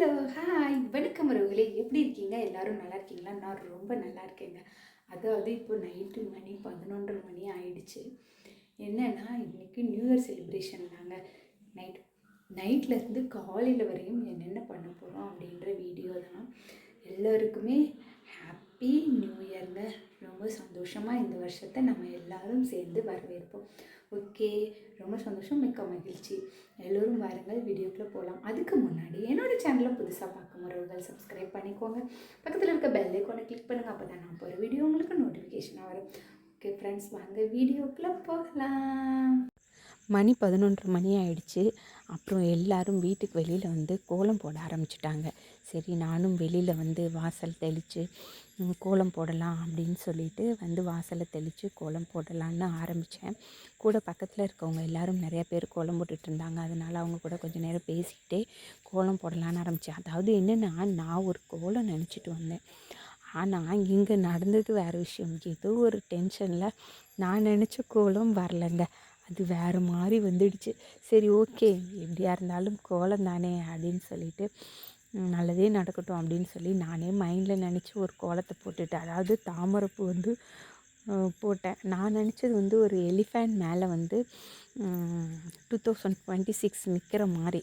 Hello, hi, வணக்கம் உறவுகளே. எப்படி இருக்கீங்க? எல்லாரும் நல்லா இருக்கீங்களா? நான் ரொம்ப நல்லா இருக்கேங்க. அதாவது இப்போ நைட்டு மணி 11:30 மணி ஆயிடுச்சு. என்னன்னா, இன்னைக்கு நியூ இயர் செலிப்ரேஷன் தாங்க. நைட் நைட்லேருந்து காலையில் வரையும் என்னென்ன பண்ண போகிறோம் அப்படின்ற வீடியோ தான். எல்லோருக்குமே ஹாப்பி நியூ இயர்ங்க. ரொம்ப சந்தோஷமாக இந்த வருஷத்தை நம்ம எல்லாரும் சேர்ந்து வரவேற்போம். ஓகே, ரொம்ப சந்தோஷம், மிக்க மகிழ்ச்சி. எல்லோரும் வாருங்கள், வீடியோக்குள்ளே போகலாம். அதுக்கு முன்னாடி என்னோடய சேனலை புதுசாக பார்க்கும் உறவுகள் சப்ஸ்கிரைப் பண்ணிக்கோங்க. பக்கத்தில் இருக்க பெல் ஐக்கானை கிளிக் பண்ணுங்கள். அப்போ தான் நான் போகிற வீடியோ உங்களுக்கு நோட்டிஃபிகேஷனாக வரும். ஓகே ஃப்ரெண்ட்ஸ், வாங்க வீடியோக்குள்ளே போகலாம். மணி 11:30 மணி ஆயிடுச்சு. அப்புறம் எல்லாரும் வீட்டுக்கு வெளியில் வந்து கோலம் போட ஆரம்பிச்சிட்டாங்க. சரி, நானும் வெளியில் வந்து வாசல் தெளித்து கோலம் போடலாம் அப்படின்னு சொல்லிட்டு வந்து வாசலை தெளித்து கோலம் போடலான்னு ஆரம்பித்தேன். கூட பக்கத்தில் இருக்கவங்க எல்லோரும் நிறையா பேர் கோலம் போட்டுட்டு இருந்தாங்க. அதனால் அவங்க கூட கொஞ்சம் நேரம் பேசிக்கிட்டே கோலம் போடலான்னு ஆரம்பித்தேன். அதாவது என்னென்னா, நான் ஒரு கோலம் நினச்சிட்டு வந்தேன். ஆனால் இங்கே நடந்தது வேறு விஷயம். ஏதோ ஒரு டென்ஷனில் நான் நினச்ச கோலம் வரலைங்க. அது வேறு மாதிரி வந்துடுச்சு. சரி, ஓகே, எப்படியா இருந்தாலும் கோலம் தானே அப்படின்னு சொல்லிட்டு நல்லதே நடக்கட்டும் அப்படின்னு சொல்லி நானே மைண்டில் நினச்சி ஒரு கோலத்தை போட்டுட்டேன். அதாவது தாமரைப்பூ வந்து போட்டேன். நான் நினச்சது வந்து ஒரு எலிஃபேண்ட் மேலே வந்து 2026 நிற்கிற மாதிரி,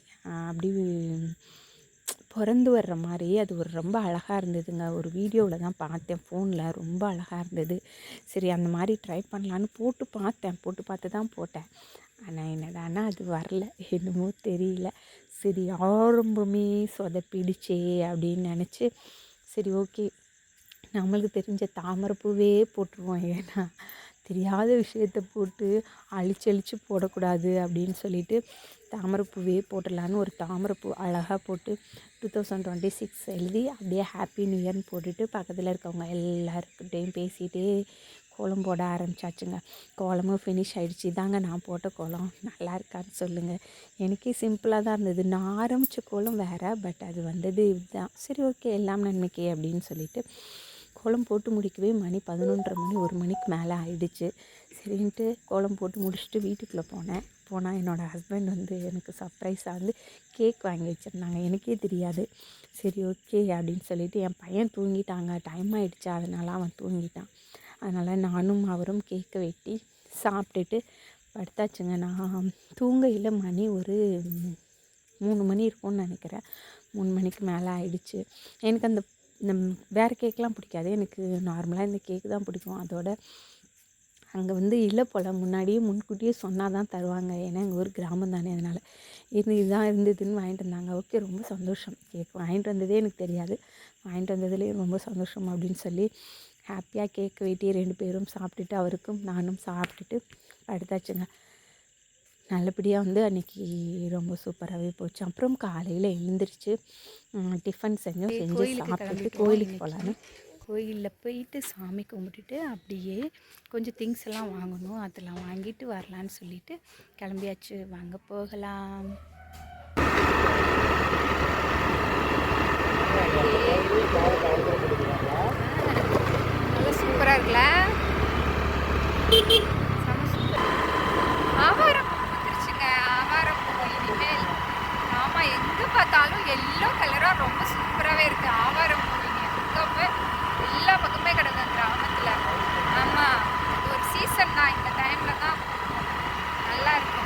அப்படி பிறந்து வர்ற மாதிரி. அது ஒரு ரொம்ப அழகாக இருந்ததுங்க. ஒரு வீடியோவில் தான் பார்த்தேன், ஃபோனில் ரொம்ப அழகாக இருந்தது. சரி, அந்த மாதிரி ட்ரை பண்ணலான்னு போட்டு பார்த்து தான் போட்டேன். ஆனால் என்னடானா அது வரல, என்னமோ தெரியல. சரி, ஆரம்பமே சொதப்பிடுச்சே அப்படின்னு நினச்சி, சரி ஓகே, நம்மளுக்கு தெரிஞ்ச தாமரைப்பூவே போட்டுருவோம். ஏன்னா தெரியாத விஷயத்தை போட்டு அழிச்சு போடக்கூடாது அப்படின்னு சொல்லிட்டு தாமரைப்பூவே போட்டுடலான்னு ஒரு தாமரைப்பூ அழகாக போட்டு 2026 எழுதி அப்படியே ஹாப்பி நியூ இயர்னு போட்டுட்டு பக்கத்தில் இருக்கவங்க எல்லாருக்கிட்டையும் பேசிகிட்டே கோலம் போட ஆரம்பிச்சாச்சுங்க. கோலமும் ஃபினிஷ் ஆகிடுச்சு. இதாங்க நான் போட்ட கோலம், நல்லா இருக்கான்னு சொல்லுங்கள். எனக்கே சிம்பிளாக தான் இருந்தது. நான் ஆரம்பித்த கோலம் வேறு, பட் அது வந்தது இதுதான். சரி, ஓகே, எல்லாம் நன்மைக்கே அப்படின்னு சொல்லிட்டு கோலம் போட்டு முடிக்கவே மணி 11:30 மணி, 1 மணிக்கு மேலே ஆயிடுச்சு. சரின்ட்டு கோலம் போட்டு முடிச்சுட்டு வீட்டுக்குள்ளே போனால் என்னோடய ஹஸ்பண்ட் வந்து எனக்கு சர்ப்ரைஸாக வந்து கேக் வாங்கி வச்சுருந்தாங்க. எனக்கே தெரியாது. சரி, ஓகே அப்படின்னு சொல்லிவிட்டு, என் பையன் தூங்கிட்டாங்க, டைம் ஆகிடுச்சா, அதனால் அவன் தூங்கிட்டான். அதனால் நானும் அவரும் கேக்கை வெட்டி சாப்பிட்டுட்டு படுத்தாச்சுங்க. நான் தூங்கையில் மணி ஒரு 3 மணி இருக்கும்னு நினைக்கிறேன். 3 மணிக்கு மேலே ஆயிடுச்சு. எனக்கு அந்த வேறு கேக்கெலாம் பிடிக்காது. எனக்கு நார்மலாக இந்த கேக்கு தான் பிடிக்கும். அதோட அங்கே வந்து இல்லை போல், முன்கூட்டியே சொன்னால் தான் தருவாங்க. ஏன்னா எங்கள் ஊர் கிராமம் தானே, அதனால் இதுதான் இருந்ததுன்னு வாங்கிட்டு வந்தாங்க. ஓகே, ரொம்ப சந்தோஷம். கேக் வாங்கிட்டு வந்ததே எனக்கு தெரியாது, வாங்கிட்டு வந்ததுலேயே ரொம்ப சந்தோஷம் அப்படின்னு சொல்லி ஹாப்பியாக கேக் வெட்டி 2 பேரும் சாப்பிட்டுட்டு, அவருக்கும் நானும் சாப்பிட்டுட்டு படுத்தாச்சுங்க. நல்லபடியாக வந்து அன்றைக்கி ரொம்ப சூப்பராகவே போச்சு. அப்புறம் காலையில் எழுந்திரிச்சு டிஃபன் செஞ்சு சாப்பிட்டுட்டு கோயிலுக்கு போகலான்னு கோயிலில் போயிட்டு சாமி கும்பிட்டுட்டு அப்படியே கொஞ்சம் திங்ஸ் எல்லாம் வாங்கணும், அதெல்லாம் வாங்கிட்டு வரலான்னு சொல்லிட்டு கிளம்பியாச்சு. வாங்க போகலாம். நல்லா சூப்பராக இருக்குல்ல. ஆவாரம் வந்துருச்சுங்க. ஆவாரம் இனிமேல் ஆமாம், எங்கே பார்த்தாலும் எல்லோ கலராக ரொம்ப சூப்பராகவே இருக்குது. ஆவாரம் எங்கே எல்லா பக்கமே கிடக்கும் கிராமத்தில். ஆமாம், இது ஒரு சீசன் தான். இந்த டைமில் தான் நல்லா இருக்கும்.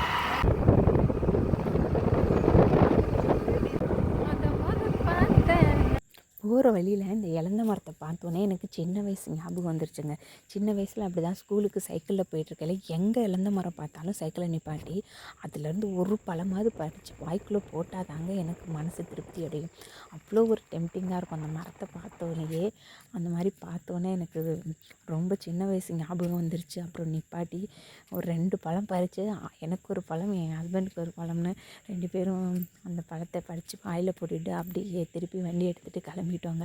போகிற வழியில் இந்த இலந்த மரத்தை பார்த்தோன்னே எனக்கு சின்ன வயசு ஞாபகம் வந்துருச்சுங்க. சின்ன வயசில் அப்படி தான் ஸ்கூலுக்கு சைக்கிளில் போயிட்டுருக்கையில எங்கே இலந்த மரம் பார்த்தாலும் சைக்கிளை நிப்பாட்டி அதுலேருந்து ஒரு பழமாவது பறித்து வாய்க்குள்ளே போட்டால் தாங்க எனக்கு மனசு திருப்தி அடையும். அவ்வளோ ஒரு டெம்டிங்காக இருக்கும் அந்த மரத்தை பார்த்தோன்னே. அந்த மாதிரி பார்த்தோன்னே எனக்கு ரொம்ப சின்ன வயசு ஞாபகம் வந்துருச்சு. அப்புறம் நிப்பாட்டி ஒரு 2 பழம் பறித்து, எனக்கு ஒரு பழம், என் ஹஸ்பண்டுக்கு ஒரு பழம்னு 2 பேரும் அந்த பழத்தை பறித்து வாயில் போட்டுட்டு அப்படியே திருப்பி வண்டி எடுத்துகிட்டு கிளம்பிட்டோங்க.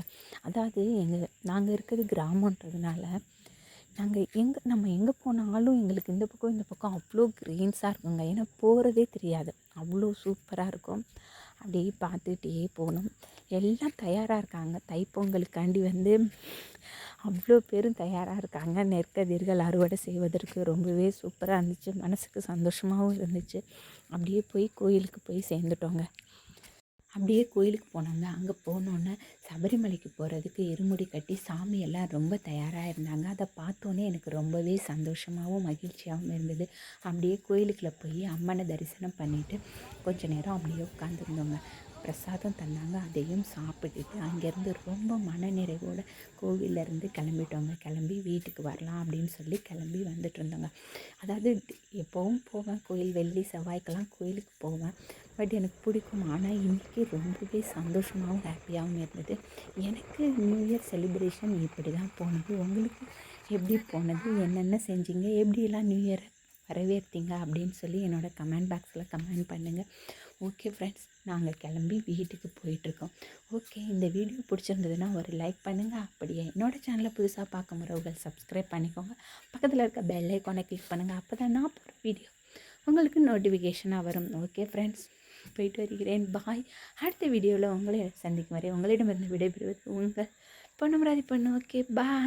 அதாவது நாங்கள் இருக்கிறது கிராமன்றதுனால நம்ம எங்கே போனாலும் எங்களுக்கு இந்த பக்கம் அவ்வளோ க்ரீன்ஸாக இருக்குங்க. ஏன்னா போகிறதே தெரியாது, அவ்வளோ சூப்பராக இருக்கும். அப்படியே பார்த்துக்கிட்டே போகணும். எல்லாம் தயாராக இருக்காங்க. தைப்பொங்கலுக்காண்டி வந்து அவ்வளோ பேரும் தயாராக இருக்காங்க. நெற்கதிர்கள் அறுவடை செய்வதற்கு ரொம்பவே சூப்பராக இருந்துச்சு. மனசுக்கு சந்தோஷமாகவும் இருந்துச்சு. அப்படியே போய் கோயிலுக்கு போய் சேர்ந்துட்டோங்க. அப்படியே கோயிலுக்கு போனாங்க. அங்கே போனோன்னே சபரிமலைக்கு போகிறதுக்கு இருமுடி கட்டி சாமியெல்லாம் ரொம்ப தயாராக இருந்தாங்க. அதை பார்த்தோன்னே எனக்கு ரொம்பவே சந்தோஷமாகவும் மகிழ்ச்சியாகவும் இருந்தது. அப்படியே கோயிலுக்குள்ளே போய் அம்மனை தரிசனம் பண்ணிவிட்டு கொஞ்ச நேரம் அப்படியே உட்காந்துருந்தோங்க. பிரசாதம் தந்தாங்க, அதையும் சாப்பிட்டுட்டு அங்கேருந்து ரொம்ப மனநிறைவோடு கோவிலேருந்து கிளம்பிட்டோங்க. கிளம்பி வீட்டுக்கு வரலாம் அப்படின்னு சொல்லி கிளம்பி வந்துட்டு இருந்தோங்க. அதாவது எப்போவும் போவேன் கோயில், வெள்ளி செவ்வாய்க்கெல்லாம் கோயிலுக்கு போவேன். பட் எனக்கு பிடிக்கும். ஆனால் இன்றைக்கி ரொம்பவே சந்தோஷமாகவும் ஹாப்பியாகவும் இருந்தது. எனக்கு நியூ இயர் செலிப்ரேஷன் இப்படி தான் போனது. உங்களுக்கு எப்படி போனது? என்னென்ன செஞ்சீங்க? எப்படியெல்லாம் நியூ இயரை வரவேற்றீங்க அப்படின்னு சொல்லி என்னோடய கமெண்ட் பாக்ஸில் கமெண்ட் பண்ணுங்கள். ஓகே ஃப்ரெண்ட்ஸ், நாங்கள் கிளம்பி வீட்டுக்கு போயிட்டுருக்கோம். ஓகே, இந்த வீடியோ பிடிச்சிருந்ததுன்னா ஒரு லைக் பண்ணுங்கள். அப்படியே என்னோடய சேனலை புதுசாக பார்க்க முறவர்கள் சப்ஸ்கிரைப் பண்ணிக்கோங்க. பக்கத்தில் இருக்க பெல் ஐக்கானை கிளிக் பண்ணுங்கள். அப்போ தான் நான் போகிற வீடியோ உங்களுக்கு நோட்டிஃபிகேஷனாக வரும். ஓகே ஃப்ரெண்ட்ஸ், போயிட்டு வருகிறேன். பாய். அடுத்த வீடியோவில் உங்களை சந்திக்கும் வரை உங்களிடமிருந்து விடைபெறுவது உங்கள் பொன்னமராதி பொண்ணு. ஓகே, பாய்.